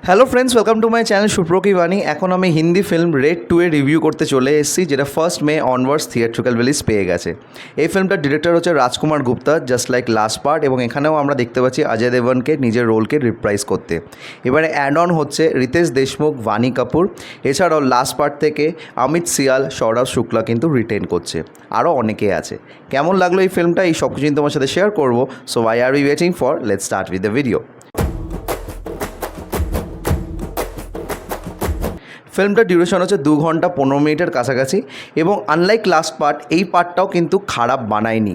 Hello friends, welcome to my channel Suproki Bani. এখন আমি Hindi film red 2 এর রিভিউ করতে চলে এসেছি, যেটা 1 মে অনওয়ার্ডস থিয়েট্রিক্যাল রিলিজ পেয়ে গেছে। এই ফিল্মটার ডিরেক্টর হচ্ছে Rajkumar Gupta, just like last part, এবং এখানেও আমরা দেখতে পাচ্ছি অজয় দেবগনকে নিজের রোলকে রিপ্রাইজ করতে। এবারে অ্যাড অন হচ্ছে রিতেশ দেশমুখ, বাণী কাপুর, এছাড়াও লাস্ট পার্ট থেকে অমিত সিয়াল, সৌরভ শুক্লা কিন্তু রিটেন করছে, আরও অনেকে আছে। কেমন লাগলো এই ফিল্মটা, এই সব কিছু তোমার সাথে শেয়ার করবো। So why are we waiting for, let's start with the video. ফিল্মটার ডিউরেশন হচ্ছে 2 ঘন্টা 15 মিনিটের কাছাকাছি, এবং আনলাইক লাস্ট পার্ট, এই পার্টটাও কিন্তু খারাপ বানায়নি।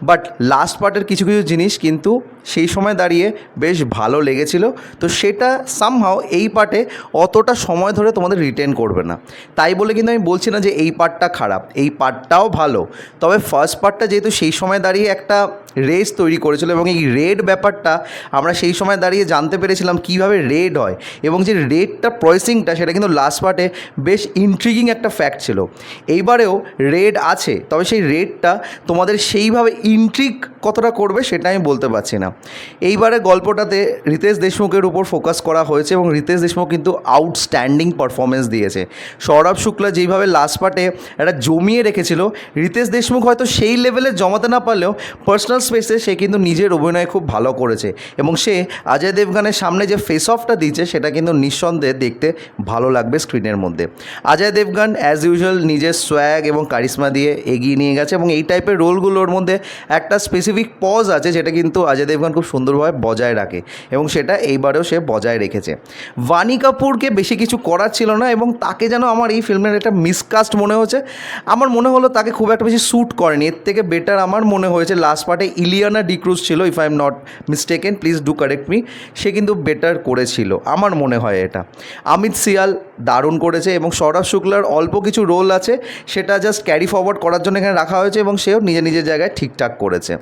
বাট লাস্ট পার্টের কিছু কিছু জিনিস কিন্তু সেই সময় দাঁড়িয়ে বেশ ভালো লেগেছিল, তো সেটা সামহাও এই পার্টে অতটা সময় ধরে তোমাদের রিটেন করবে না। তাই বলে কিন্তু আমি বলছি না যে এই পার্টটা খারাপ, এই পার্টটাও ভালো। তবে ফার্স্ট পার্টটা যেহেতু সেই সময় দাঁড়িয়ে একটা রেস তৈরি করেছিল, এবং এই রেড ব্যাপারটা আমরা সেই সময় দাঁড়িয়ে জানতে পেরেছিলাম কীভাবে রেড হয়, এবং যে রেডটা প্রসেসিংটা সেটা কিন্তু লাস্ট পার্টে বেশ ইন্ট্রিগিং একটা ফ্যাক্ট ছিল। এইবারেও রেড আছে, তবে সেই রেডটা তোমাদের সেইভাবে ইন্ট্রিগ কতটা করবে সেটা আমি বলতে পারছি না। এইবারে গল্পটাতে রিতেশ দেশমুখের উপর ফোকাস করা হয়েছে, এবং রিতেশ দেশমুখ কিন্তু আউটস্ট্যান্ডিং পারফরমেন্স দিয়েছে। সৌরভ শুক্লা যেইভাবে লাস্ট পার্টে একটা জমিয়ে রেখেছিল, রিতেশ দেশমুখ হয়তো সেই লেভেলে জমাতে না পারলেও পার্সোনাল স্পেসে সে কিন্তু নিজের অভিনয় খুব ভালো করেছে, এবং সে অজয় দেবগনের সামনে যে ফেস অফটা দিচ্ছে সেটা কিন্তু নিঃসন্দেহে দেখতে ভালো লাগবে স্ক্রিনের মধ্যে। অজয় দেবগন অ্যাজ ইউজুয়াল নিজের সোয়াগ এবং কারিশমা দিয়ে এগিয়ে নিয়ে গেছে, এবং এই টাইপের রোলগুলোর মধ্যে একটা স্পেসিফিক পজ আছে যেটা কিন্তু অজয় দেবগন খুব সুন্দরভাবে বজায় রাখে, এবং সেটা এইবারেও সে বজায় রেখেছে। বাণী কাপুরকে বেশি কিছু করার ছিল না, এবং তাকে যেন আমার এই ফিল্মের একটা মিসকাস্ট মনে হচ্ছে। আমার মনে হলো তাকে খুব একটা বেশি শ্যুট করেনি। এর থেকে বেটার আমার মনে হয়েছে লাস্ট পার্টে ইলিয়ানা ডিক্রুজ ছিল, if I am not mistaken, please do correct me. সে কিন্তু বেটার করেছিল আমার মনে হয় এটা। অমিত সিয়াল দারুণ করেছে, এবং সৌরভ শুক্লার অল্প কিছু রোল আছে, সেটা জাস্ট ক্যারি ফরওয়ার্ড করার জন্য এখানে রাখা হয়েছে, এবং সেও নিজের নিজের জায়গায় ঠিকঠাক করেছে।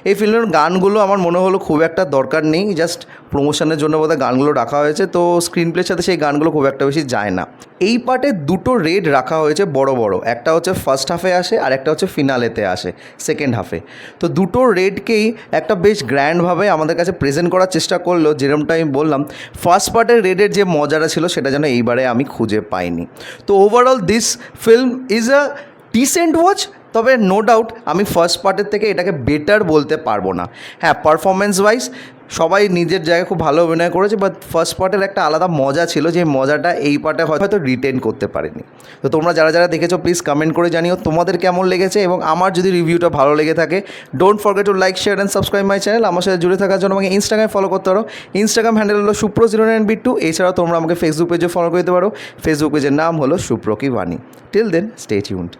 এই ফিল্মের গানগুলো আমার মনে হলো খুব একটা দরকার নেই, জাস্ট প্রমোশনের জন্য বোধহয় গানগুলো রাখা হয়েছে, তো স্ক্রিন প্লের সাথে সেই গানগুলো খুব একটা বেশি যায় না। এই পার্টে দুটো রেড রাখা হয়েছে বড় বড়, একটা হচ্ছে ফার্স্ট হাফে আসে আর একটা হচ্ছে ফিনালেতে আসে, সেকেন্ড হাফে। তো দুটো রেডকেই একটা বেশ গ্র্যান্ডভাবে আমাদের কাছে প্রেজেন্ট করার চেষ্টা করলো। যেরকমটা আমি বললাম, ফার্স্ট পার্টের রেডের যে মজাটা ছিল সেটা যেন এইবারে আমি খুঁজে পাইনি। তো overall this film is a decent watch, তবে নো ডাউট আমি ফার্স্ট পার্টের থেকে এটাকে বেটার বলতে পারবো না। হ্যাঁ, পারফরমেন্স ওয়াইজ সবাই নিজের জায়গায় খুব ভালো অভিনয় করেছে, বাট ফার্স্ট পার্টের একটা আলাদা মজা ছিল, যে মজাটা এই পার্টে হয়তো রিটেন করতে পারেনি। তো তোমরা যারা যারা দেখেছো প্লিজ কমেন্ট করে জানিও তোমাদের কেমন লেগেছে, এবং আমার যদি রিভিউটা ভালো লেগে থাকে don't forget to like, share and subscribe my channel. আমার সাথে জুড়ে থাকার জন্য আমাকে ইনস্টাগ্রামে ফলো করতে পারো, ইনস্টাগ্রাম হ্যান্ডেল হলো সুপ্রো09B2। এছাড়াও তোমরা আমাকে ফেসবুক পেজে ফলো করতে পারো, ফেসবুক পেজের নাম হলো সুপ্রকি বাণী। Till then stay tuned.